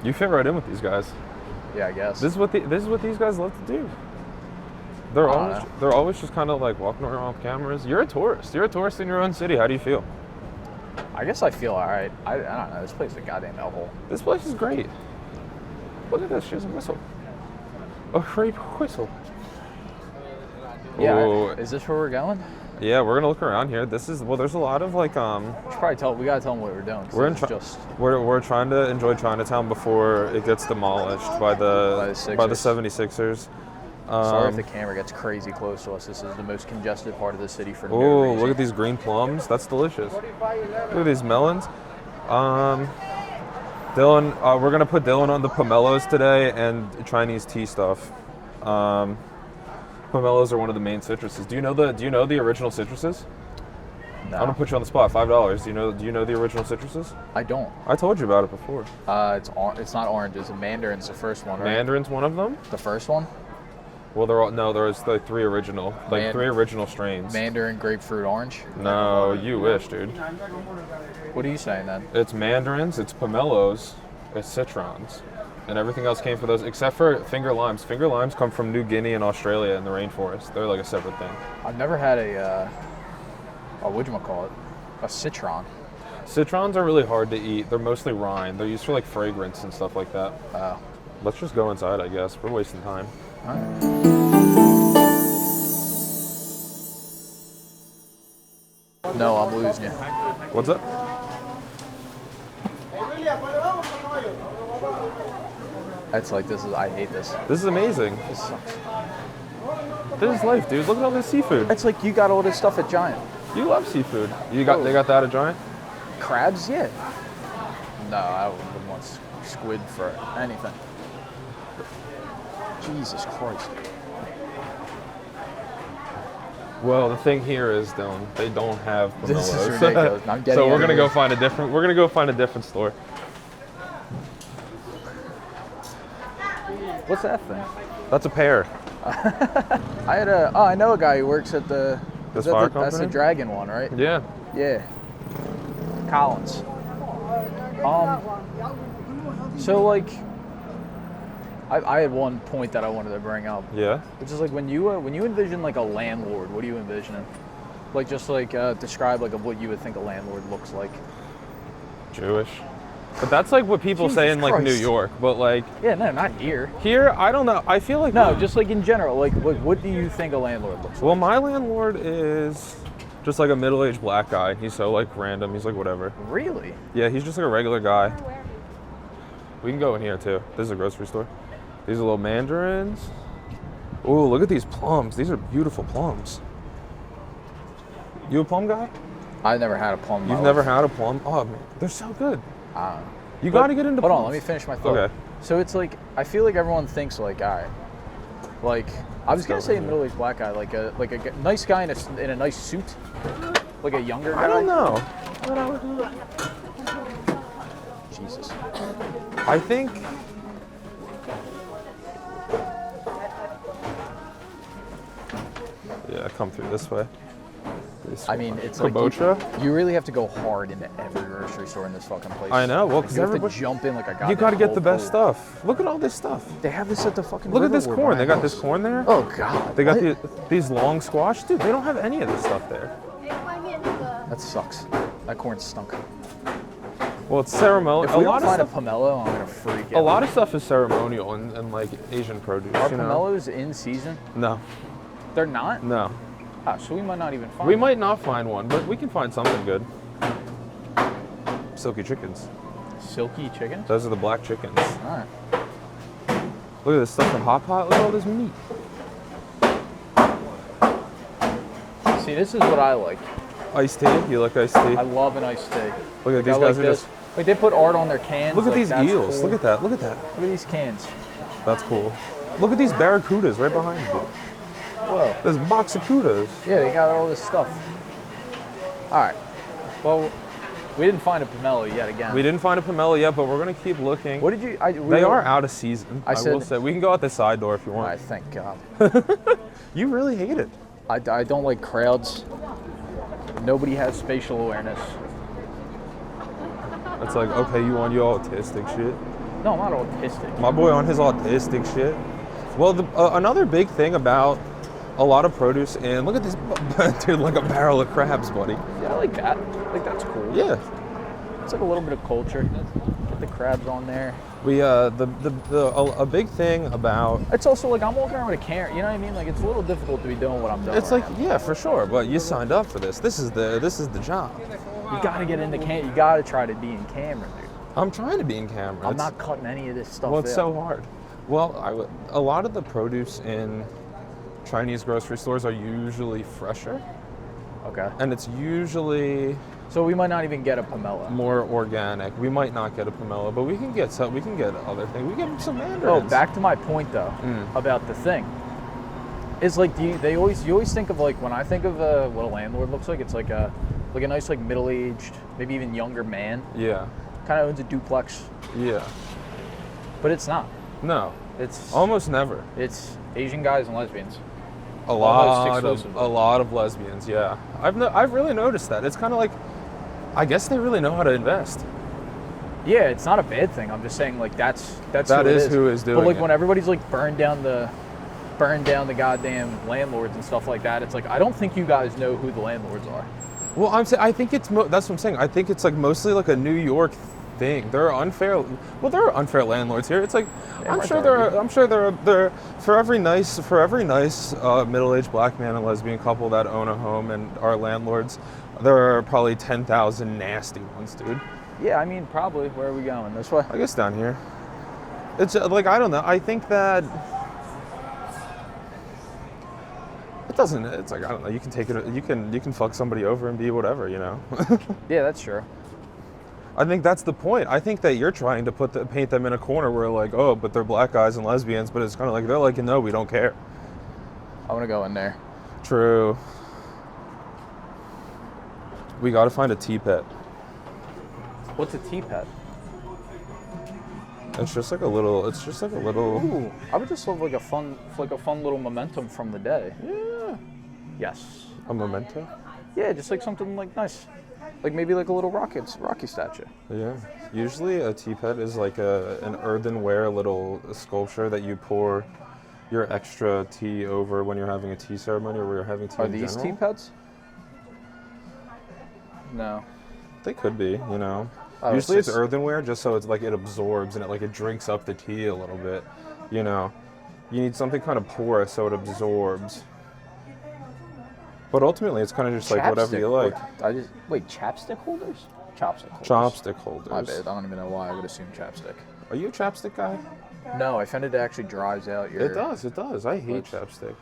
You fit right in with these guys. Yeah, I guess. This is what these guys love to do. They're always just kind of like walking around with cameras. You're a tourist. You're a tourist in your own city. How do you feel? I guess I feel all right. I don't know. This place is a goddamn hellhole. This place is great. Look at this. She has a whistle. A crepe whistle. Yeah. Ooh. Is this where we're going? Yeah, we're gonna look around here. There's a lot of like We should probably we gotta tell them what we're doing. We're trying to enjoy Chinatown before it gets demolished by the 76ers. Sorry if the camera gets crazy close to us. This is the most congested part of the city for no Oh, reason. look at these green plums. That's delicious. Look at these melons. Dillon, we're gonna put Dillon on the pomelos today and Chinese tea stuff. Pomelos are one of the main citruses. Do you know the original citruses? No. I'm gonna put you on the spot. $5. Do you know the original citruses? I don't. I told you about it before. It's not oranges. Mandarin's the first one, right? Mandarin's one of them. The first one? Well, there's the three original strains. Mandarin, grapefruit, orange? No, you wish, dude. What are you saying then? It's mandarins, it's pomelos, it's citrons, and everything else came from those except for finger limes. Finger limes come from New Guinea and Australia in the rainforest. They're like a separate thing. I've never had a citron. Citrons are really hard to eat. They're mostly rind. They're used for like fragrance and stuff like that. Oh. Let's just go inside, I guess. We're wasting time. All right. No, I'm losing you. What's up? That's like I hate this. This is amazing. This sucks. This is life, dude. Look at all this seafood. It's like you got all this stuff at Giant. You love seafood. They got that at Giant? Crabs, yeah. No, I wouldn't want squid for anything. Jesus Christ. Well, the thing here is, Dylan, they don't have pomelos. This is ridiculous. I'm getting So we're gonna go find a different store. What's that thing? That's a pear. I know a guy who works at the. This fire That's the company? dragon one, right? Yeah. Yeah. Collins. So like, I had one point that I wanted to bring up. Yeah. Which is like when you envision like a landlord, what are you envisioning? Like just like describe like what you would think a landlord looks like. Jewish. But that's like what people say in like Christ. New York. But like. Yeah, no, not here. Here, I don't know. I feel like. No, just like in general. Like what do you think a landlord looks like? Well, my landlord is just like a middle-aged black guy. He's so like random. He's like whatever. Really? Yeah, he's just like a regular guy. We can go in here too. This is a grocery store. These are little mandarins. Ooh, look at these plums. These are beautiful plums. You a plum guy? I've never had a plum. You've never had a plum? Oh, man, they're so good. You got to get into Hold plums. on, let me finish my thought. Okay. So it's like, I feel like everyone thinks like, all right, like, I was going to say a middle-aged black guy, like a nice guy in a nice suit, like a younger guy. I don't know. Jesus. I think... Yeah, come through this way. I mean, it's Kabocha? like you really have to go hard into every grocery store in this fucking place. I know. Well, because you have to jump in like a goddamn. You got to get the Whole best Foods. stuff. Look at all this stuff. They have this at the fucking. Look at this Riverwood corn. They got House. this corn there. Oh god. They got these long squash. Dude, they don't have any of this stuff there. That sucks. That corn stunk. Well, it's ceremonial. If we don't find a pomelo, I'm gonna freak out. A lot of stuff is ceremonial and like Asian produce. Are you know? pomelos in season? No. They're not? No. Ah, so we might not even find We one. might not find one, but we can find something good. Silky chickens. Silky chicken? Those are the black chickens. Alright. Look at this stuff in Hot Pot. Look at all this meat. See, this is what I like. Iced tea. You like iced tea? I love an iced tea. Look at these I guys like are this. just. Like they put art on their cans. Look at like, these that's eels. cool. Look at that. Look at that. Look at these cans. That's cool. Look at these barracudas right behind you. Whoa. There's boxacudas. Yeah, they got all this stuff. Alright. Well, we didn't find a pomelo yet again. We didn't find a pomelo yet, but we're gonna keep looking. What did you? They are out of season. I will said- say we can go out the side door if you want. I thank God. You really hate it. I don't like crowds. Nobody has spatial awareness. It's like, okay, you want you autistic shit. No, I'm not autistic. My boy on his autistic shit. Well, another big thing about a lot of produce, and look at this, dude, like a barrel of crabs, buddy. Yeah, I like that. Like, that's cool. Yeah. It's like a little bit of culture. Get the crabs on there. We, a big thing about... It's also like I'm walking around with a camera, you know what I mean? Like, it's a little difficult to be doing what I'm doing. It's like, yeah, for sure, but you signed up for this. This is the job. You gotta get into you gotta try to be in camera, dude. I'm trying to be in camera. I'm not cutting any of this stuff Well, it's out. so hard. Well, a lot of the produce in Chinese grocery stores are usually fresher. Okay. And it's usually So we might not even get a pomelo. more organic. We might not get a pomelo, but we can get other things. We get some Oh, mandarins. back to my point though about the thing. Is like you always think of like when I think of what a landlord looks like, it's like a nice like middle-aged, maybe even younger man. Yeah. Kind of owns a duplex, Yeah. but it's not. No. It's Almost never. It's Asian guys and lesbians. A lot of lesbians. Yeah. I've really noticed that. It's kind of like, I guess they really know how to invest. Yeah, it's not a bad thing. I'm just saying like that's That who it is who is doing But like it. when everybody's like burned down the goddamn landlords and stuff like that, it's like I don't think you guys know who the landlords are. Well, I think it's that's what I'm saying. I think it's like mostly like a New York thing. There are unfair landlords here. It's like I'm sure there are for every nice middle-aged black man and lesbian couple that own a home and are landlords, there are probably 10,000 nasty ones, dude. Yeah, I mean probably. Where are we going? This way? I guess down here. It's like I don't know. I think that it doesn't. It's like I don't know. You can take it. You can fuck somebody over and be whatever, you know. Yeah, that's true. I think that's the point. I think that you're trying to paint them in a corner where like, oh, but they're black guys and lesbians, but it's kind of like they're like, no, we don't care. I want to go in there. True. We got to find a tea pet. What's a tea pet? It's just like a little. Ooh, I would just love like a fun little momentum from the day. Yeah. Yes. A memento. Yeah, just like something like nice. Like maybe like a little Rocky statue. Yeah. Usually a tea pet is like an earthenware little sculpture that you pour your extra tea over when you're having a tea ceremony or when you're having tea Are in these general. tea pets? No. They could be, you know. Oh, Usually it's just- earthenware just so it's like it absorbs and it drinks up the tea a little bit, you know. You need something kind of porous so it absorbs. But ultimately it's kind of just like whatever you like. Wait, chapstick holders? Chopstick holders. Chopstick holders. My bad. I don't even know why I would assume chapstick. Are you a chapstick guy? No, I find it actually dries out your... It does. I hate chapstick.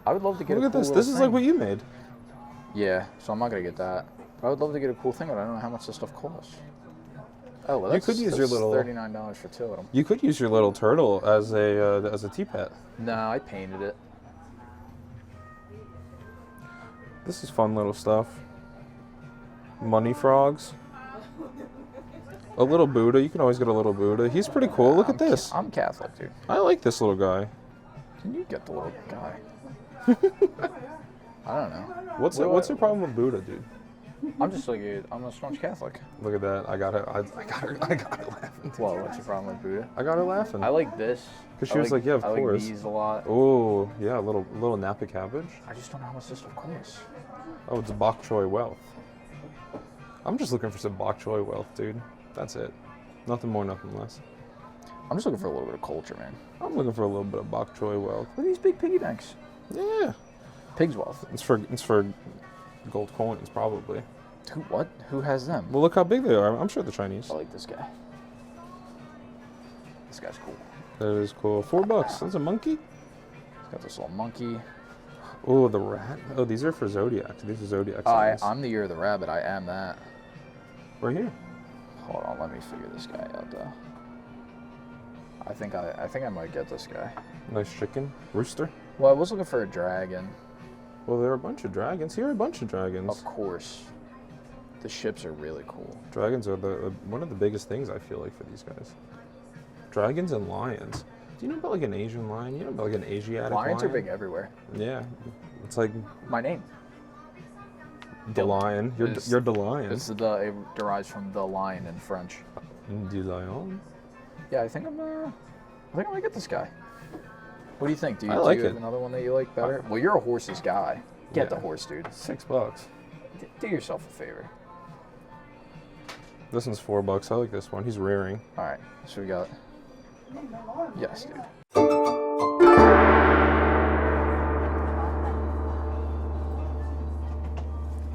I would love to get Look a at cool this. little This is thing. like what you made. Yeah, so I'm not going to get that. But I would love to get a cool thing, but I don't know how much this stuff costs. Oh, well, You could use your little- $39 for two of them. You could use your little turtle as a tea pet. No, I painted it. This is fun little stuff. Money frogs. A little Buddha. You can always get a little Buddha. He's pretty cool. Look at this. I'm Catholic, dude. I like this little guy. Can you get the little guy? I don't know. What's your problem with Buddha, dude? I'm just like I'm a staunch Catholic. Look at that. I got her laughing. Well, what's your problem with Buddha? I got her laughing. I like this. 'Cause she was like, yeah, of I course. like these a lot. Oh, yeah, a little Napa cabbage. I just don't know how much this stuff costs. Oh, it's bok choy wealth. I'm just looking for some bok choy wealth, dude. That's it. Nothing more, nothing less. I'm just looking for a little bit of culture, man. I'm looking for a little bit of bok choy wealth. Look at these big piggy banks. Yeah. Pig's wealth. It's for gold coins, probably. What? Who has them? Well, look how big they are. I'm sure they're Chinese. I like this guy. This guy's cool. That is cool. $4. That's a monkey. He's got this little monkey. Oh, the rat. Oh, these are for Zodiac. These are Zodiac signs. I'm the year of the rabbit. I am that. Right here. Hold on, let me figure this guy out though. I think I might get this guy. Nice chicken. Rooster. Well, I was looking for a dragon. Well, there are a bunch of dragons. Here are a bunch of dragons. Of course. The ships are really cool. Dragons are one of the biggest things I feel like for these guys. Dragons and lions. Do you know about like an Asian lion? You know about like an Asiatic Lions lion? are big everywhere. Yeah. It's like My name. the lion. You're the lion. It derives from the lion in French. Du lion. Yeah, I think I'm gonna get this guy. What do you think? Do you, I like do you it. have another one that you like better? Well, you're a horses guy. Get the horse, dude. $6. Do yourself a favor. This one's $4. I like this one. He's rearing. All right, so we got. Yes, dude.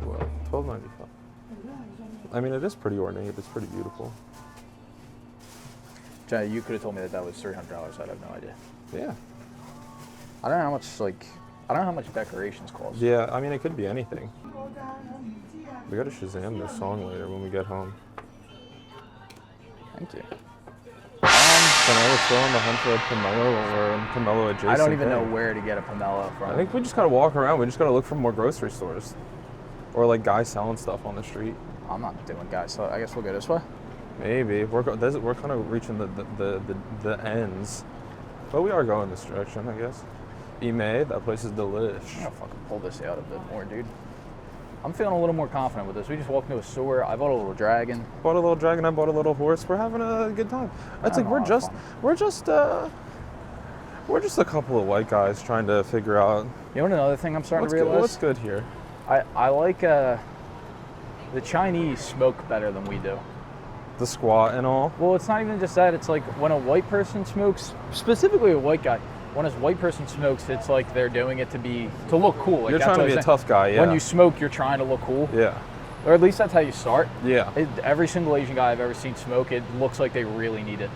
Well, $12.95. I mean, it is pretty ornate. It's pretty beautiful. Johnny, you could have told me that was $300. I'd have no idea. Yeah. I don't know how much I don't know how much decorations cost. Yeah, I mean, it could be anything. We gotta Shazam this song later when we get home. Thank you. So now we're still on the hunt for a pomelo or a pomelo adjacent. I don't even know thing. where to get a pomelo from. I think we just gotta walk around. We just gotta look for more grocery stores. Or like guys selling stuff on the street. I'm not doing guys, so I guess we'll go this way. Maybe. We're kind of reaching the ends. But we are going this direction, I guess. Ime, that place is delish. I'm gonna fucking pull this out a bit more, dude. I'm feeling a little more confident with this. We just walked into a store. I bought a little dragon. Bought a little dragon, I bought a little horse. We're having a good time. It's like we're just a couple of white guys trying to figure out. You know what another thing I'm starting to realize? What's good here? I like the Chinese smoke better than we do. The squat and all. Well, it's not even just that. It's like when a white person smokes, specifically a white guy, when a white person smokes, it's like they're doing it to look cool. Like, You're trying to be a tough guy, yeah. When you smoke, you're trying to look cool. Yeah. Or at least that's how you start. Yeah. Every single Asian guy I've ever seen smoke, it looks like they really need it.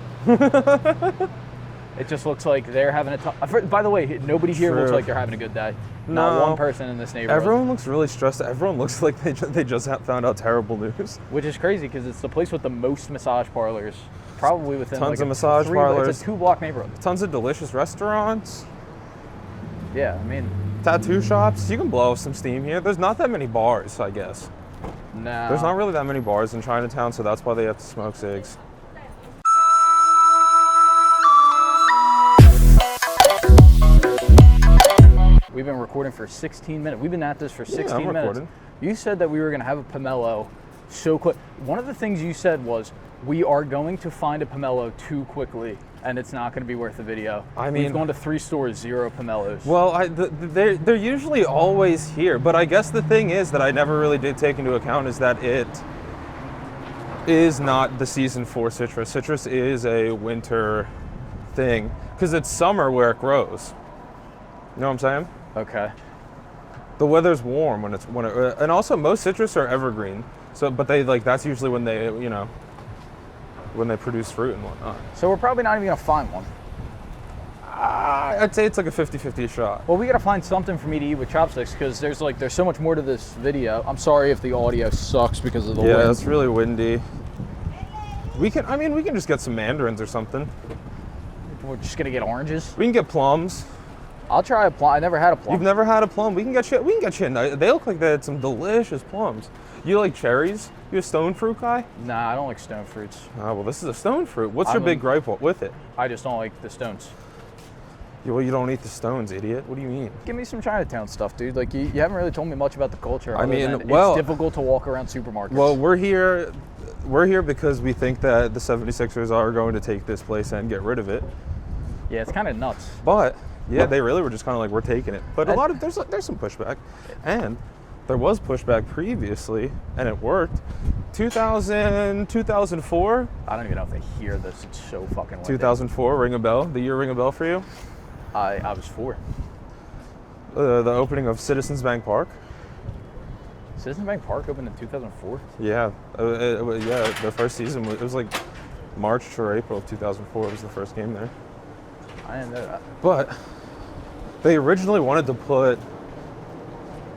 It just looks like they're having a tough... By the way, nobody here looks like they're having a good day. Not one person in this neighborhood. Everyone looks really stressed. Everyone looks like they just found out terrible news. Which is crazy because it's the place with the most massage parlors. Probably within Tons of massage parlors. It's a 2-block neighborhood. Tons of delicious restaurants. Yeah, I mean... Tattoo shops. You can blow some steam here. There's not that many bars, I guess. No. There's not really that many bars in Chinatown, so that's why they have to smoke cigs. We've been recording for 16 minutes. We've been at this for 16 I'm minutes. recording. You said that we were going to have a pomelo so quick. One of the things you said was, we are going to find a pomelo too quickly, and it's not going to be worth the video. I mean, we've gone to 3 stores, 0 pomelos. Well, they're usually always here, but I guess the thing is that I never really did take into account is that it is not the season for citrus. Citrus is a winter thing because it's summer where it grows. You know what I'm saying? Okay. The weather's warm and also most citrus are evergreen. So, but that's usually when they, when they produce fruit and whatnot. So we're probably not even gonna find one. I'd say it's like a 50-50 shot. Well, we gotta find something for me to eat with chopsticks because there's so much more to this video. I'm sorry if the audio sucks because of the wind. Yeah, it's really windy. We can just get some mandarins or something. We're just gonna get oranges. We can get plums. I'll try a plum. I never had a plum. You've never had a plum? We can get you. They look like they had some delicious plums. You like cherries? You a stone fruit guy? Nah, I don't like stone fruits. Ah, well, this is a stone fruit. What's your big gripe with it? I just don't like the stones. Well, you don't eat the stones, idiot. What do you mean? Give me some Chinatown stuff, dude. Like, you haven't really told me much about the culture. I mean, it's difficult to walk around supermarkets. Well, we're here because we think that the 76ers are going to take this place and get rid of it. Yeah, it's kind of nuts. But yeah, they really were just kind of like, we're taking it. But there's some pushback, and there was pushback previously, and it worked. 2004. I don't even know if they hear this. It's so fucking windy. 2004, ring a bell. The year ring a bell for you? I was 4. The opening of Citizens Bank Park. Citizens Bank Park opened in 2004? Yeah, the first season, it was like March or April of 2004 was the first game there. I didn't know that. But they originally wanted to put,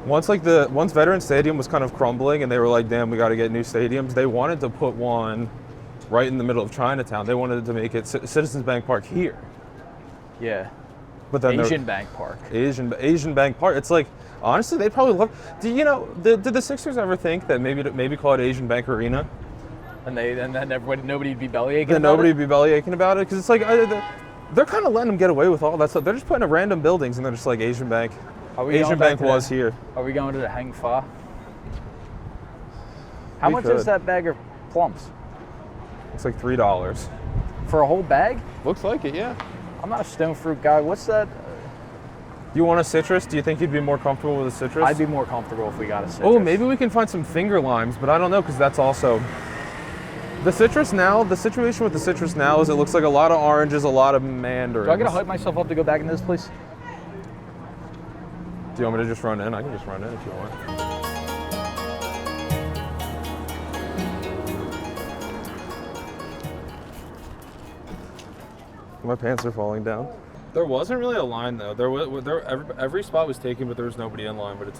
once Veterans Stadium was kind of crumbling and they were like, damn, we got to get new stadiums, they wanted to put one right in the middle of Chinatown. They wanted to make it Citizens Bank Park here. Yeah. But then Asian Bank Park. Asian Bank Park. It's like, honestly, they probably love. Did the Sixers ever think that maybe call it Asian Bank Arena? And then nobody'd be bellyaching. Then nobody would be bellyaching about it because it's like they're kind of letting them get away with all that stuff. They're just putting up random buildings and they're just like Asian Bank. Asian Bank was here. Are we going to the Hang Fa? How much is that bag of plums? It's like $3. For a whole bag? Looks like it, yeah. I'm not a stone fruit guy. What's that? You want a citrus? Do you think you'd be more comfortable with a citrus? I'd be more comfortable if we got a citrus. Oh, maybe we can find some finger limes, but I don't know because that's also... The citrus now, the situation with the citrus now is it looks like a lot of oranges, a lot of mandarins. Do I gotta hype myself up to go back into this place? Do you want me to just run in? I can just run in if you want. My pants are falling down. There wasn't really a line though. Every spot was taken, but there was nobody in line. But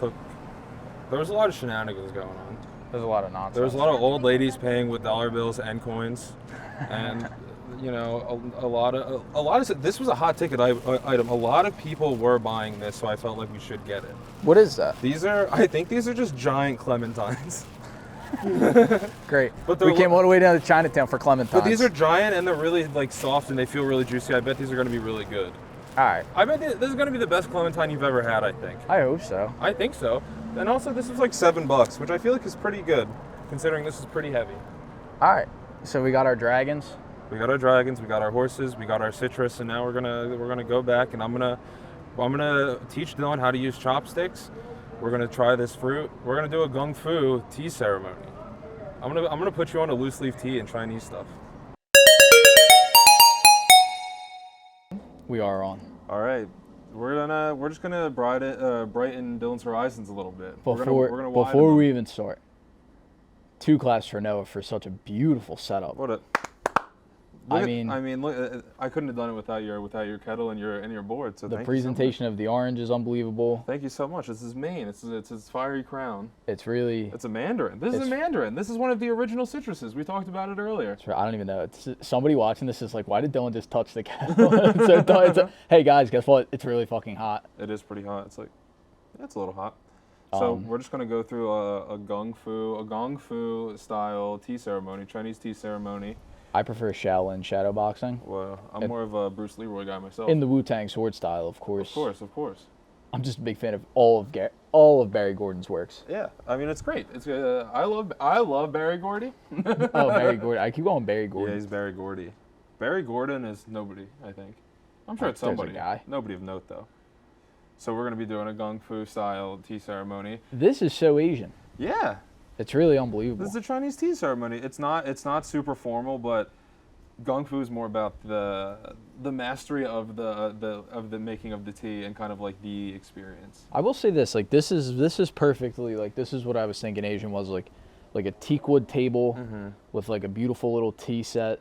there was a lot of shenanigans going on. There's a lot of nonsense. There was a lot of old ladies paying with dollar bills and coins, and you know, a lot of this was a hot ticket item. A lot of people were buying this, so I felt like we should get it. What is that? I think these are just giant clementines. Great. But we came all the way down to Chinatown for clementines. But these are giant and they're really like soft and they feel really juicy. I bet these are going to be really good. All right. I bet this is going to be the best clementine you've ever had, I think. I hope so. I think so. And also this is like $7, which I feel like is pretty good considering this is pretty heavy. All right. So we got our dragons. We got our dragons, we got our horses, we got our citrus, and now we're gonna go back and I'm gonna teach Dillon how to use chopsticks. We're gonna try this fruit. We're gonna do a Gongfu tea ceremony. I'm gonna put you on a loose leaf tea and Chinese stuff. We are on. All right, we're just gonna brighten Dillon's horizons a little bit. Before we even start, 2 claps for Noah for such a beautiful setup. Look, I couldn't have done it without your kettle and your board. So the presentation of the orange is unbelievable. Thank you so much. This is Maine. It's his fiery crown. It's a mandarin. This is a mandarin. This is one of the original citruses. We talked about it earlier. I don't even know. Somebody watching this is like, why did Dillon just touch the kettle? Hey guys, guess what? It's really fucking hot. It is pretty hot. It's a little hot. So we're just gonna go through a Gongfu style tea ceremony, Chinese tea ceremony. I prefer Shaolin shadow boxing. Well, I'm more of a Bruce Leroy guy myself. In the Wu-Tang sword style, of course. Of course. I'm just a big fan of all of Barry Gordon's works. Yeah, I mean it's great. It's I love Barry Gordy. Oh, Barry Gordy. I keep going Barry Gordon. Yeah, he's Barry Gordy. Barry Gordon is nobody, I think. I'm sure it's somebody. There's a guy. Nobody of note though. So we're gonna be doing a Gongfu style tea ceremony. This is so Asian. Yeah. It's really unbelievable. This is a Chinese tea ceremony. It's not super formal, but Gongfu is more about the mastery of the making of the tea and kind of like the experience. I will say this, like this is perfectly like this is what I was thinking Asian was like a teakwood table with like a beautiful little tea set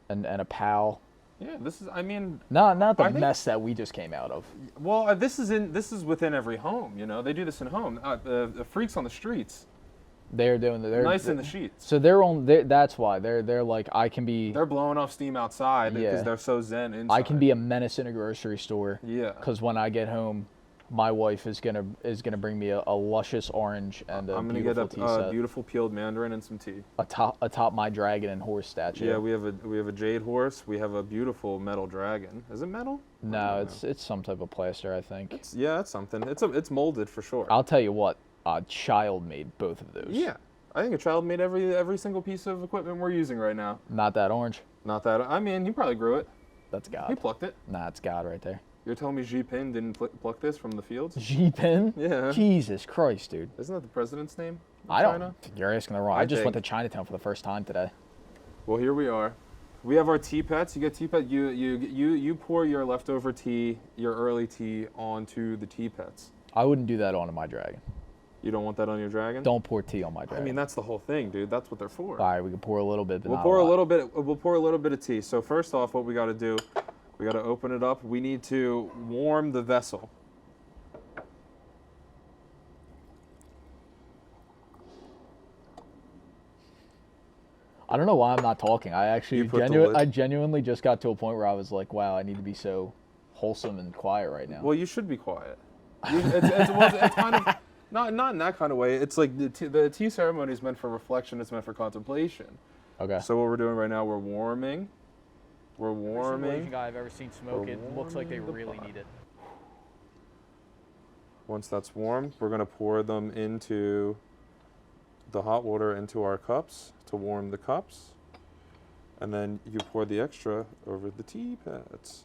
and a pal. Yeah, this is. I mean, not the mess that we just came out of. Well, this is within every home. You know, they do this in home. The freaks on the streets. They're doing they're nice in the sheets. So they're on. That's why they're like I can be. They're blowing off steam outside because they're so zen inside. I can be a menace in a grocery store. Yeah. Because when I get home, my wife is gonna bring me a luscious orange and I'm gonna get a beautiful peeled mandarin and some tea. Atop my dragon and horse statue. Yeah, we have a jade horse. We have a beautiful metal dragon. Is it metal? No, it's some type of plaster, I think. It's something. It's molded for sure. I'll tell you what, a child made both of those. Yeah, I think a child made every single piece of equipment we're using right now. Not that orange. Not that. I mean, he probably grew it. That's God. He plucked it. Nah, it's God right there. You're telling me Xi Jinping didn't pluck this from the fields? Xi Jinping? Yeah. Jesus Christ, dude. Isn't that the president's name? I don't. You're asking the wrong. I just went to Chinatown for the first time today. Well, here we are. We have our tea pets. You get tea pet. You pour your leftover tea, your early tea, onto the tea pets. I wouldn't do that onto my dragon. You don't want that on your dragon? Don't pour tea on my dragon. I mean, that's the whole thing, dude. That's what they're for. All right, we can pour a little bit, but we'll pour a little bit. We'll pour a little bit of tea. So first off, what we got to do, we got to open it up. We need to warm the vessel. I don't know why I'm not talking. I actually I genuinely just got to a point where I was like, wow, I need to be so wholesome and quiet right now. Well, you should be quiet. It's kind of not in that kind of way. It's like the tea ceremony is meant for reflection. It's meant for contemplation. Okay. So what we're doing right now, we're warming. We're warming. Every Asian guy I've ever seen smoke it looks like they really need it. Once that's warm, we're gonna pour them into the hot water into our cups to warm the cups. And then you pour the extra over the tea pads.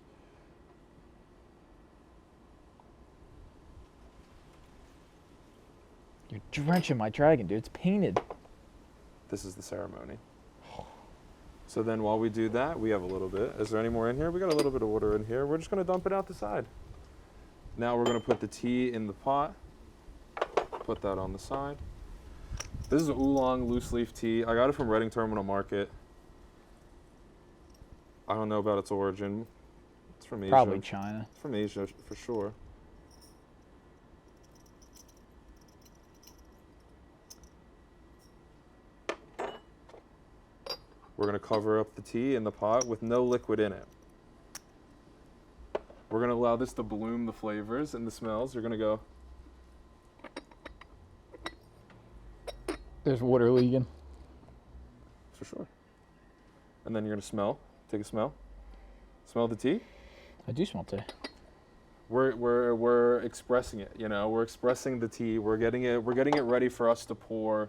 You're drenching my dragon, dude. It's painted. This is the ceremony. So then while we do that, we have a little bit. Is there any more in here? We got a little bit of water in here. We're just going to dump it out the side. Now we're going to put the tea in the pot. Put that on the side. This is oolong loose leaf tea. I got it from Reading Terminal Market. I don't know about its origin. It's from Asia. Probably China. It's from Asia for sure. We're going to cover up the tea in the pot with no liquid in it. We're going to allow this to bloom the flavors and the smells. You're going to go. There's water leaking. For sure. And then you're going to smell. Take a smell. Smell the tea. I do smell tea. We're expressing it, you know. We're expressing the tea. We're getting it ready for us to pour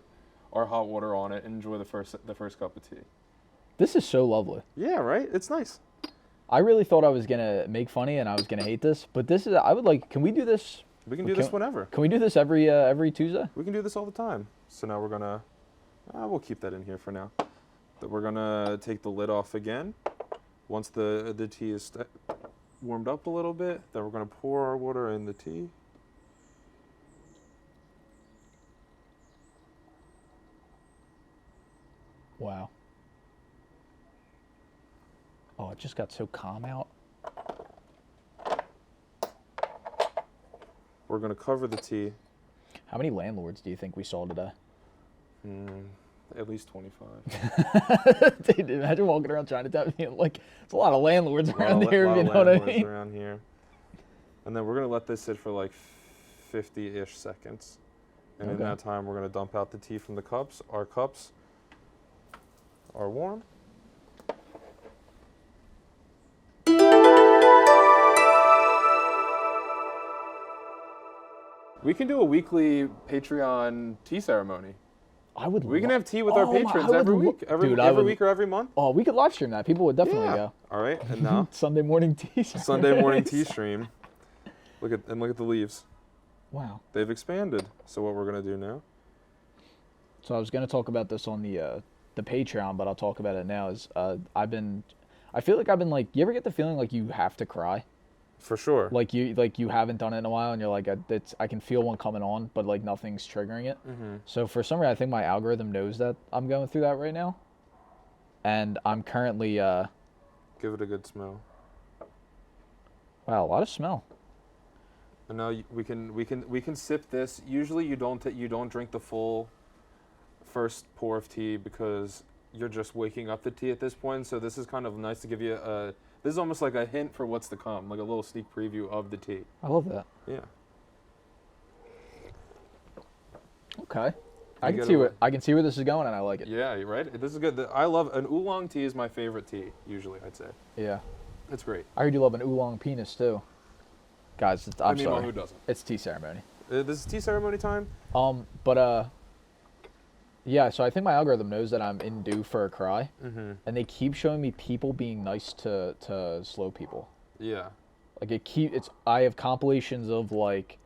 our hot water on it and enjoy the first cup of tea. This is so lovely. Yeah, right? It's nice. I really thought I was gonna make funny and I was gonna hate this, but this is. I would like. Can we do this? We can do this whenever. Can we do this every Tuesday? We can do this all the time. So now we're gonna. We'll keep that in here for now. But we're gonna take the lid off again. Once the tea is warmed up a little bit, then we're gonna pour our water in the tea. Wow. Oh, it just got so calm out. We're going to cover the tea. How many landlords do you think we saw today? At least 25. Dude, imagine walking around Chinatown being like, there's a lot of landlords around here, you know what I mean? Around here. And then we're going to let this sit for like 50-ish seconds. And in that time, we're going to dump out the tea from the cups. Our cups are warm. We can do a weekly Patreon tea ceremony. We can have tea with our patrons every week, every week or every month. Oh, we could live stream that. People would definitely go. All right, and now Sunday morning tea. Sunday morning tea stream. Look at the leaves. Wow. They've expanded. So what we're gonna do now? So I was gonna talk about this on the Patreon, but I'll talk about it now. I feel like I've been like, you ever get the feeling like you have to cry? For sure. Like you haven't done it in a while, and you're like, I can feel one coming on, but like nothing's triggering it. Mm-hmm. So for some reason, I think my algorithm knows that I'm going through that right now, and I'm currently. Give it a good smell. Wow, a lot of smell. And now we can sip this. Usually you don't drink the full first pour of tea because you're just waking up the tea at this point. So this is kind of nice to give you a. This is almost like a hint for what's to come, like a little sneak preview of the tea. I love that. Yeah. Okay. I can see where this is going, and I like it. Yeah, you're right. This is good. I love an oolong tea. Is my favorite tea. Usually, I'd say. Yeah. It's great. I heard you love an oolong penis too. Guys, I'm sorry. Well, who doesn't? It's tea ceremony. This is tea ceremony time. Yeah, so I think my algorithm knows that I'm in due for a cry, and they keep showing me people being nice to slow people. Yeah. Like I have compilations of like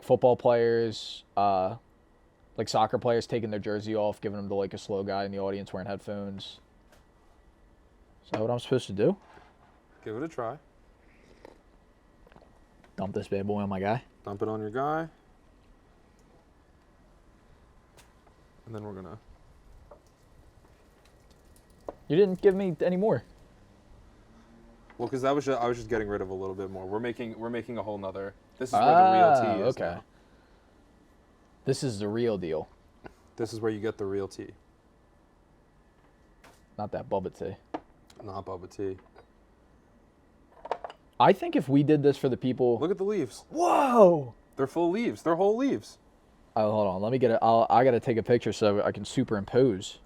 football players, like soccer players taking their jersey off, giving them to like a slow guy in the audience wearing headphones. Is that what I'm supposed to do? Give it a try. Dump this bad boy on my guy. Dump it on your guy. And then we're gonna. You didn't give me any more. Well, because I was just getting rid of a little bit more. We're making a whole nother. This is where the real tea is. Okay. Now. This is the real deal. This is where you get the real tea. Not that bubba tea. Not bubba tea. I think if we did this for the people. Look at the leaves. Whoa! They're full leaves. They're whole leaves. Oh, hold on. Let me get it. I got to take a picture so I can superimpose.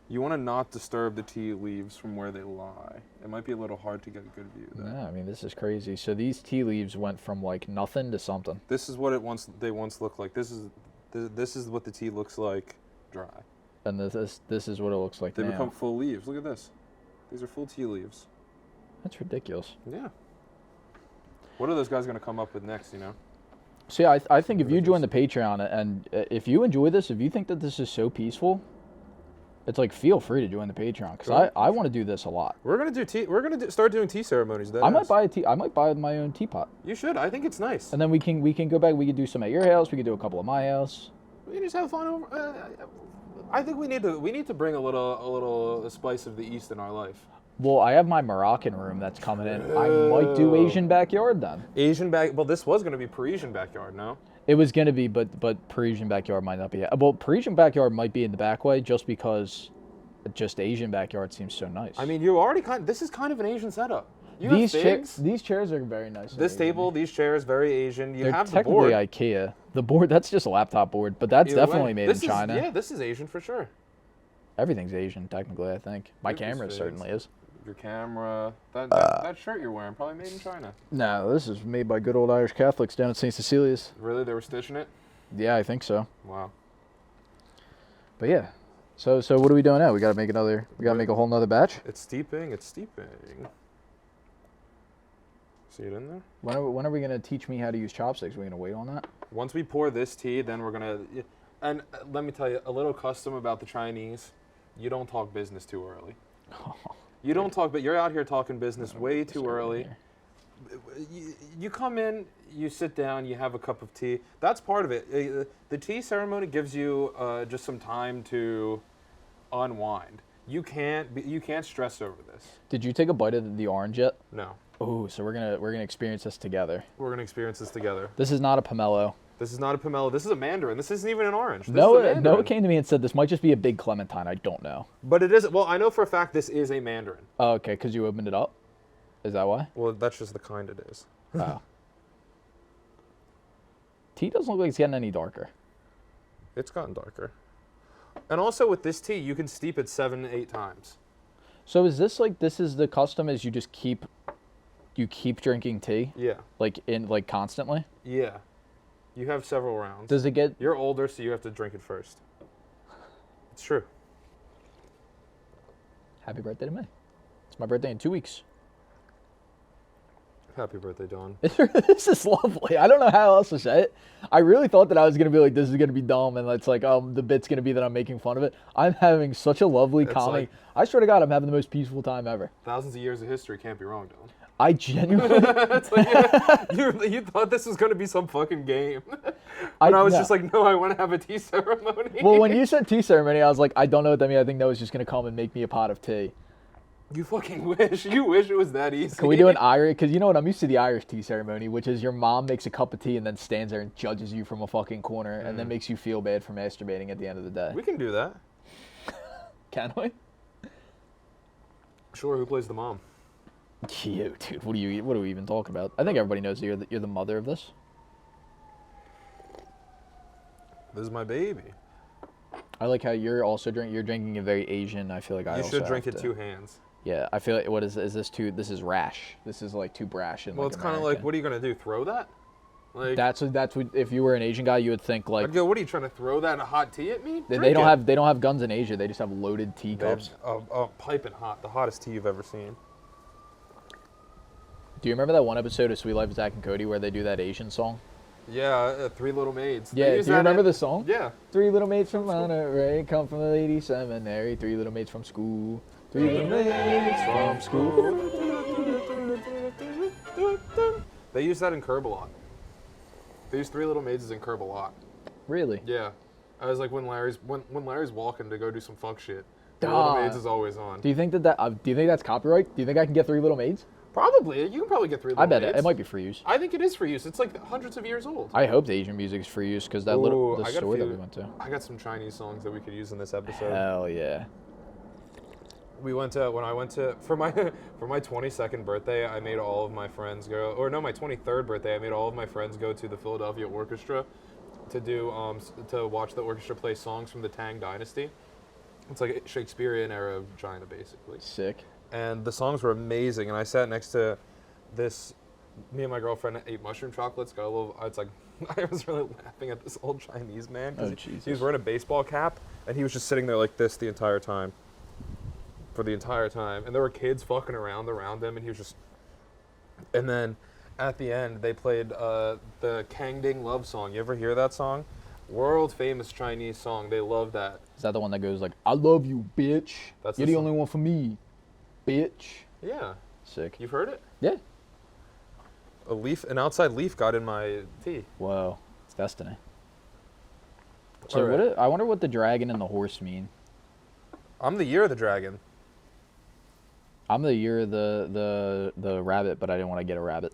You want to not disturb the tea leaves from where they lie. It might be a little hard to get a good view there. Yeah, I mean, this is crazy. So these tea leaves went from like nothing to something. This is what they once looked like. This is what the tea looks like dry. And this is what it looks like They now. become full leaves. Look at this. These are full tea leaves. That's ridiculous. Yeah. What are those guys going to come up with next, you know? So yeah, I think if you join the Patreon and if you enjoy this, if you think that this is so peaceful, it's like feel free to join the Patreon because Sure. I want to do this a lot. We're going to do tea. We're going to start doing tea ceremonies. I might buy a tea. I might buy my own teapot. You should. I think it's nice. And then we can go back. We can do some at your house. We can do a couple at my house. We can just have fun over. I think we need to bring a little spice of the East in our life. Well, I have my Moroccan room that's coming in. I might do Asian backyard then. Well, this was going to be Parisian backyard, no? It was gonna be, but Parisian backyard might not be. Well, Parisian backyard might be in the back way just because, just Asian backyard seems so nice. I mean, you already this is kind of an Asian setup. You these have figs. these chairs are very nice. This table, these chairs, very Asian. You They're have the technically board. IKEA. The board, that's just a laptop board, but that's Either definitely way. made in China. Yeah, this is Asian for sure. Everything's Asian, technically, I think. My Look at these camera figs. certainly is. Your camera, that shirt you're wearing, probably made in China. No, this is made by good old Irish Catholics down at St. Cecilia's. Really, they were stitching it? Yeah, I think so. Wow. But yeah. So what are we doing now? We gotta make make a whole nother batch? It's steeping. See it in there? When are we gonna teach me how to use chopsticks? Are we gonna wait on that? Once we pour this tea, then we're gonna. And let me tell you a little custom about the Chinese. You don't talk business too early. You don't talk, but you're out here talking business way too early. You come in, you sit down, you have a cup of tea. That's part of it. The tea ceremony gives you just some time to unwind. You can't stress over this. Did you take a bite of the orange yet? No. Oh, so we're gonna experience this together. We're gonna experience this together. This is not a pomelo. This is not a pomelo. This is a mandarin. This isn't even an orange. This No, is a mandarin. Noah came to me and said this might just be a big clementine. I don't know. But it is. Well, I know for a fact this is a mandarin. Oh, okay, because you opened it up. Is that why? Well, that's just the kind it is. Oh. Tea doesn't look like it's getting any darker. It's gotten darker. And also with this tea, you can steep it 7 to 8 times. So is this like this is the custom? Is you just keep drinking tea? Yeah. Like constantly? Yeah. You have several rounds. Does it get? You're older, so you have to drink it first. It's true. Happy birthday to me. It's my birthday in 2 weeks. Happy birthday, Dawn. This is lovely. I don't know how else to say it. I really thought that I was gonna be like, this is gonna be dumb, and it's like, the bit's gonna be that I'm making fun of it. I'm having such a lovely It's comedy. like- I swear to God, I'm having the most peaceful time ever. Thousands of years of history can't be wrong, Dawn. I genuinely. It's like, you thought this was going to be some fucking game. And I was no. just like, no, I want to have a tea ceremony. Well, when you said tea ceremony, I was like, I don't know what that means. I think Noah's just gonna come and make me a pot of tea. You fucking wish. You wish it was that easy. Can we do an Irish? Because you know what? I'm used to the Irish tea ceremony, which is your mom makes a cup of tea and then stands there and judges you from a fucking corner and then makes you feel bad for masturbating at the end of the day. We can do that. Can we? Sure, who plays the mom? You, dude. What are we even talking about? I think everybody knows that you're the mother of this. This is my baby. I like how you're also you're drinking a very Asian. I feel like I You also should drink have it to. 2 hands. Yeah, I feel like this this is rash. This is like too brash and Well, like it's kind of like, what are you going to do? Throw that? Like, That's what if you were an Asian guy, you would think like I'd go, what are you trying to throw that hot tea at me? they Drink don't it. have guns in Asia. They just have loaded teacups. Piping hot. The hottest tea you've ever seen. Do you remember that one episode of Sweet Life of Zack and Cody where they do that Asian song? Yeah, 3 Little Maids. They Yeah, use do you that remember in- the song? Yeah. 3 little maids from Monterey come from the lady seminary. 3 little maids from school. 3 little maids from school. They use that in Curb a lot. They use 3 Little Maids in Curb a lot. Really? Yeah. I was like, when Larry's walking to go do some fuck shit, 3 Little Ah. Maids is always on. Do you think do you think that's copyright? Do you think I can get 3 little maids? Probably. You can probably get 3 Little I bet Maids. it might be for use. I think it is for use. It's like hundreds of years old. I hope the Asian music is for use because that Ooh, the I got a store that few- we went to. I got some Chinese songs that we could use in this episode. Hell yeah. We went to for my 22nd birthday, I made all of my friends go, or no, my 23rd birthday, I made all of my friends go to the Philadelphia Orchestra to do to watch the orchestra play songs from the Tang Dynasty. It's like a Shakespearean era of China, basically. Sick. And the songs were amazing. And I sat next to this. Me and my girlfriend ate mushroom chocolates. Got a little. It's like I was really laughing at this old Chinese man because he was wearing a baseball cap and he was just sitting there like this the entire time. For the entire time. And there were kids fucking around him and he was just... And then at the end, they played the Kang Ding love song. You ever hear that song? World famous Chinese song. They love that. Is that the one that goes like, I love you, bitch. You're the only one for me, bitch. Yeah. Sick. You've heard it? Yeah. An outside leaf got in my tea. Whoa. It's destiny. So right. I wonder what the dragon and the horse mean. I'm the year of the dragon. I'm the year of the rabbit, but I didn't want to get a rabbit.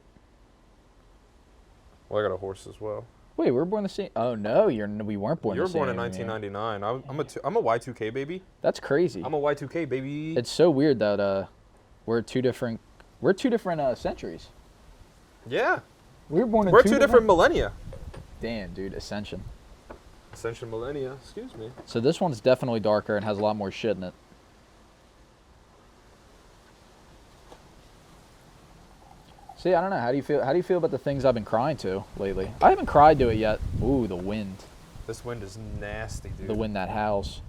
Well, I got a horse as well. Wait, we were born the same. Oh no, we weren't born. You were the same born in 1999. I'm a Y2K baby. That's crazy. I'm a Y2K baby. It's so weird that we're two different centuries. Yeah. We were born in two different millennia. Damn, dude, Ascension millennia. Excuse me. So this one's definitely darker and has a lot more shit in it. See, I don't know. How do you feel? How do you feel about the things I've been crying to lately? I haven't cried to it yet. Ooh, the wind. This wind is nasty, dude. The wind that howls.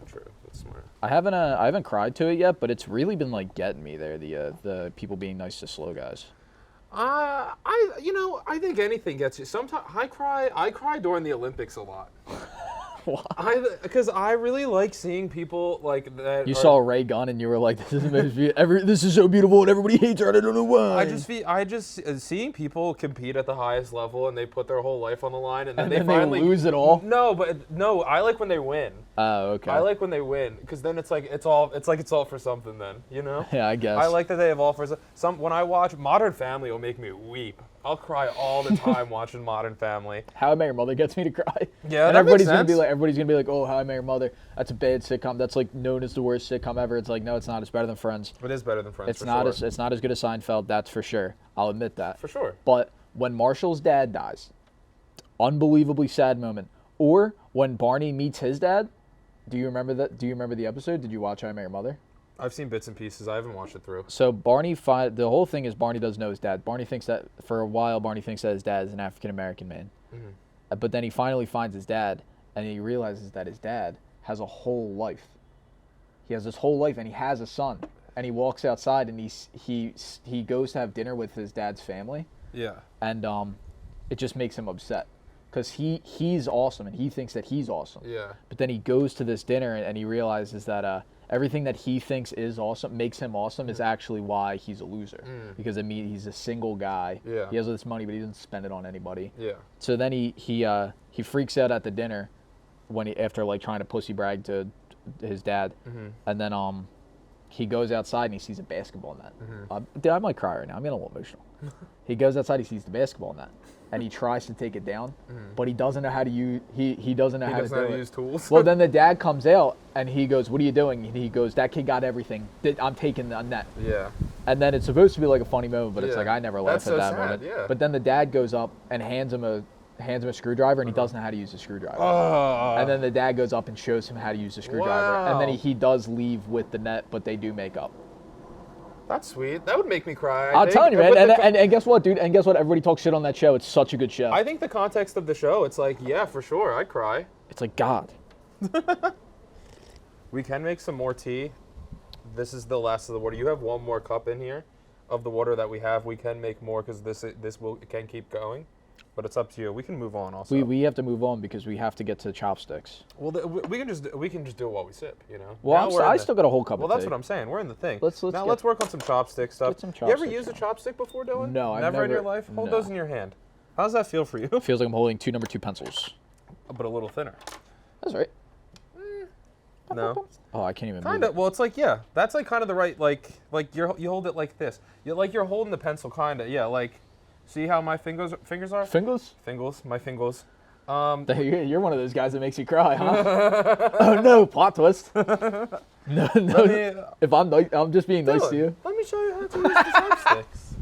True. That's smart. I haven't cried to it yet, but it's really been like getting me there. The people being nice to slow guys. I think anything gets you. Sometimes I cry during the Olympics a lot. Why? Because I really like seeing people like that. You saw Ray Gunn and you were like, this is so beautiful and everybody hates her. I don't know why. I just seeing people compete at the highest level and they put their whole life on the line and then they finally lose it all. No, I like when they win. Oh, okay. I like when they win because then it's all for something. Then you know. Yeah, I guess. I like that they have all for some. When I watch Modern Family, it'll make me weep. I'll cry all the time watching Modern Family. How I Met Your Mother gets me to cry. Yeah, and that everybody's makes sense. Everybody's gonna be like, oh, How I Met Your Mother. That's a bad sitcom. That's like known as the worst sitcom ever. It's like, no, it's not. It's better than Friends. It is better than Friends. It's not as good as Seinfeld. That's for sure. I'll admit that. For sure. But when Marshall's dad dies, unbelievably sad moment. Or when Barney meets his dad. Do you remember that? Do you remember the episode? Did you watch How I Met Your Mother? I've seen bits and pieces. I haven't watched it through. So the whole thing is Barney doesn't know his dad. Barney thinks that for a while, Barney thinks that his dad is an African-American man. Mm-hmm. But then he finally finds his dad, and he realizes that his dad has a whole life. He has this whole life, and he has a son. And he walks outside, and he goes to have dinner with his dad's family. Yeah. And it just makes him upset. Because he's awesome, and he thinks that he's awesome. Yeah. But then he goes to this dinner, and he realizes that everything that he thinks is awesome, makes him awesome, is actually why he's a loser. Because he's a single guy. Yeah. He has all this money, but he doesn't spend it on anybody. Yeah. So then he freaks out at the dinner after like trying to pussy brag to his dad, and then he goes outside and he sees a basketball net. Dude, I might cry right now. I'm getting a little emotional. He goes outside, he sees the basketball net, and he tries to take it down, but he doesn't know how to use. He doesn't know how to use tools. Well, then the dad comes out and he goes, "What are you doing?" And he goes, "That kid got everything. I'm taking the net." Yeah. And then it's supposed to be like a funny moment, but it's like I never laughed at that sad, moment. Yeah. But then the dad goes up and hands him a screwdriver, and he doesn't know how to use a screwdriver. And then the dad goes up and shows him how to use a screwdriver, and then he does leave with the net, but they do make up. That's sweet. That would make me cry. I'm telling you, man. And guess what, dude? And guess what? Everybody talks shit on that show. It's such a good show. I think the context of the show, it's like, yeah, for sure, I'd cry. It's like God. We can make some more tea. This is the last of the water. You have one more cup in here of the water that we have. We can make more because this can keep going. But it's up to you. We can move on also. We have to move on because we have to get to chopsticks. Well, we can just do it while we sip, you know. Well, I still got a whole cup of tea. Well, that's what I'm saying. We're in the thing. Let's work on some chopstick stuff. Get some You ever chopsticks used a chopstick before, Dylan? No, Never in your life? Hold those in your hand. How does that feel for you? Feels like I'm holding two number 2 pencils. But a little thinner. That's right. No. Oh, I can't even. Kind of. Well, it's like, yeah, that's like kind of the right, like you hold it like this. You're holding the pencil, kind of. Yeah, like. See how my fingers are? Fingers? Fingers, my fingers. You're one of those guys that makes you cry, huh? Oh no, plot twist. No. If I'm just being nice to you. Let me show you how to use the chopsticks.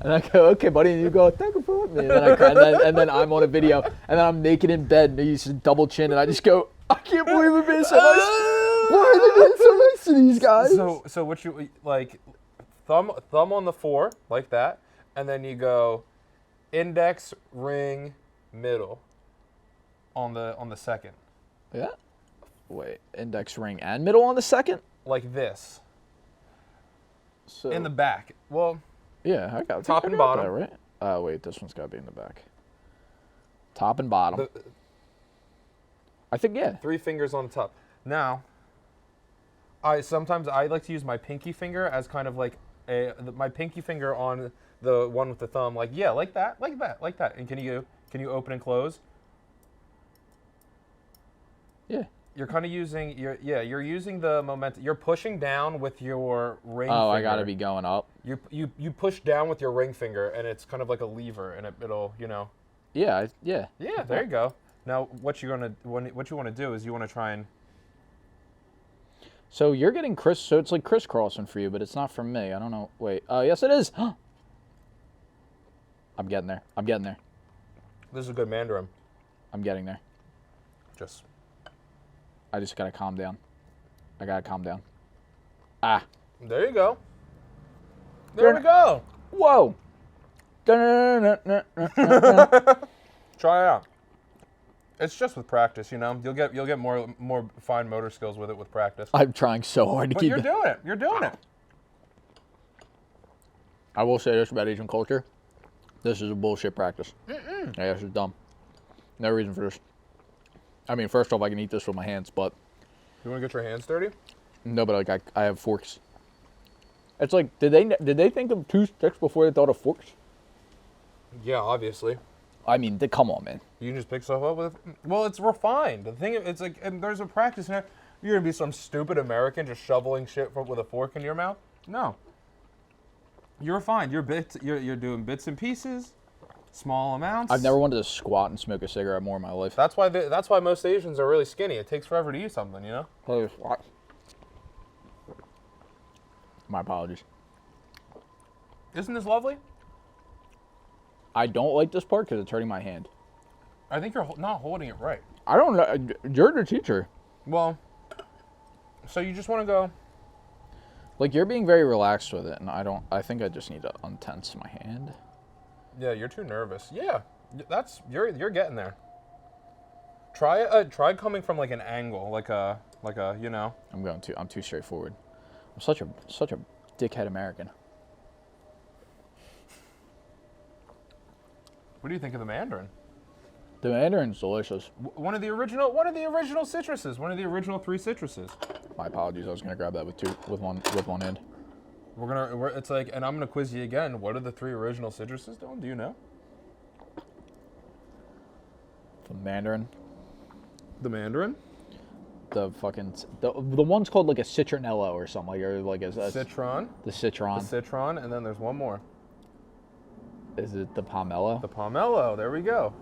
And I go, okay, buddy, and you go, thank you for me. And then I cry, and then I'm on a video, and then I'm naked in bed, and you just double chin, and I just go, I can't believe it being so nice. Why are they being so nice to these guys? So what you like? Thumb on the 4 like that. And then you go index, ring, middle on the second. Yeah. Wait, index, ring, and middle on the second? Like this. So In the back. Well, yeah, I got top and bottom. that, right? Wait, this one's got to be in the back. Top and bottom. I think, yeah. 3 fingers on the top. Now, sometimes I like to use my pinky finger as kind of like my pinky finger on the one with the thumb, like like that. And can you open and close? Yeah. You're kind of using you're using the momentum. You're pushing down with your ring finger. Oh, I got to be going up. You push down with your ring finger, and it's kind of like a lever, and it'll Yeah, Yeah, there you go. Now, what you want to do is you want to try and. So you're getting so it's like crisscrossing for you, but it's not for me. I don't know. Wait. Yes, it is. I'm getting there. This is a good Mandarin. I'm getting there. I just gotta calm down. Ah. There you go. There we go. Whoa. Try it out. It's just with practice, You'll get more fine motor skills with it with practice. I'm trying so hard to But keep you're it. doing it. You're doing it. I will say this about Asian culture. This is a bullshit practice. Yeah, this is dumb. No reason for this. I mean, first off, I can eat this with my hands, but You want to get your hands dirty? no, but like I have forks. It's like, did they think of 2 sticks before they thought of forks? Yeah, obviously. I mean, come on, man. You can just pick stuff up with it. Well, it's refined. The thing, it's like, and there's a practice in it. You're gonna be some stupid American just shoveling shit with a fork in your mouth? No. You're refined. You're doing bits and pieces, small amounts. I've never wanted to squat and smoke a cigarette more in my life. That's why most Asians are really skinny. It takes forever to eat something, Holy fuck. My apologies. Isn't this lovely? I don't like this part because it's hurting my hand. I think you're not holding it right. I don't know. You're the teacher. Well, so you just want to go. Like, you're being very relaxed with it, and I think I just need to untense my hand. Yeah, you're too nervous. Yeah, you're getting there. Try coming from like an angle, like a. I'm too straightforward. I'm such a dickhead American. What do you think of the Mandarin? The Mandarin's delicious. One of the original citruses. One of the original 3 citruses. My apologies. I was gonna grab that with one hand. It's like, and I'm gonna quiz you again. What are the 3 original citruses, Dylan? Do you know? The Mandarin. The Mandarin. The one's called like a citronello or something, like a Citron. The citron. The citron, and then there's one more. Is it the pomelo? The pomelo. There we go.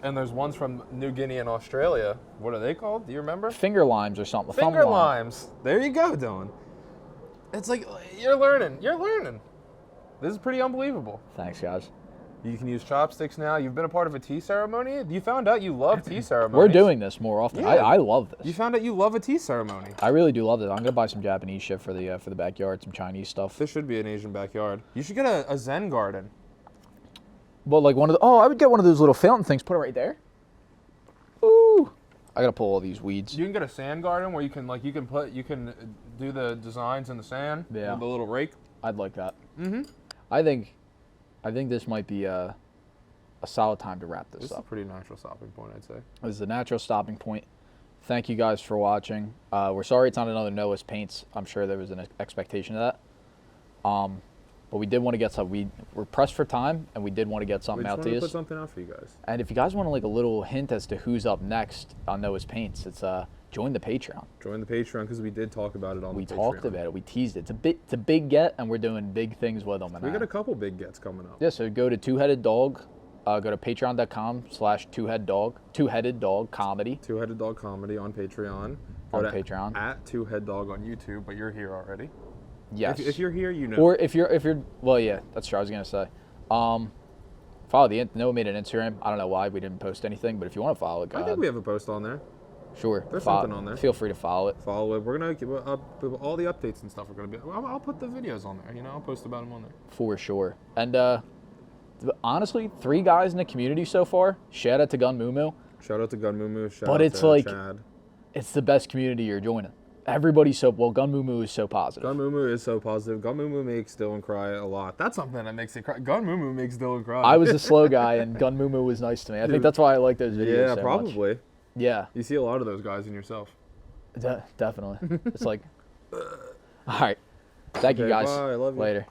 And there's ones from New Guinea and Australia. What are they called? Do you remember? Finger limes or something. Finger limes. There you go, Dylan. It's like, you're learning. This is pretty unbelievable. Thanks, guys. You can use chopsticks now. You've been a part of a tea ceremony. You found out you love tea ceremonies. We're doing this more often. Yeah. I love this. You found out you love a tea ceremony. I really do love it. I'm gonna buy some Japanese shit for the backyard, some Chinese stuff. This should be an Asian backyard. You should get a Zen garden. Well, like I would get one of those little fountain things. Put it right there. Ooh. I gotta pull all these weeds. You can get a sand garden where you can do the designs in the sand. Yeah. With the little rake. I'd like that. Mm-hmm. I think this might be a solid time to wrap this This is up. a pretty natural stopping point, I'd say. This is a natural stopping point. Thank you guys for watching. We're sorry it's not another Noah's Paints. I'm sure there was an expectation of that. But we did want to get some. We're pressed for time, and we did want to get something out to you. We just wanted to put something out for you guys. And if you guys want like a little hint as to who's up next on Noah's Paints, it's join the Patreon. Join the Patreon because we did talk about it on the Patreon. We talked about it. We teased it. It's a big get, and we're doing big things with them. And we got a couple big gets coming up. Yeah, so go to Two Headed Dog. Go to patreon.com/twoheaddog. Two-Headed Dog Comedy. Two-Headed Dog Comedy on Patreon. On Patreon. At Two Head Dog on YouTube, but you're here already. Yes. If you're here, you know. Or if you're well, yeah, that's true. I was gonna say. Follow Noah made an Instagram. I don't know why we didn't post anything, but if you want to follow it, go I ahead. think we have a post on there. Sure. There's something on there. Feel free to follow it. Follow it. We're gonna give all the updates and stuff are gonna be. I'll put the videos on there. I'll post about them on there. For sure. And honestly, 3 guys in the community so far. Shout out to Gun Moo. Shout out to Gun Moo. Shout But out it's to like, Chad. it's the best community you're joining. Everybody's so, well, Gun Moo is so positive. Gun Moo is so positive. Gun Moo makes Dillon cry a lot. That's something that makes it cry. Gun Moo makes Dillon cry. I was a slow guy, and Gun Moo was nice to me. I think that's why I like those videos Yeah, so probably. much. Yeah. You see a lot of those guys in yourself. Definitely. It's like, all right. Thank you Okay, guys. bye. I love you. Later.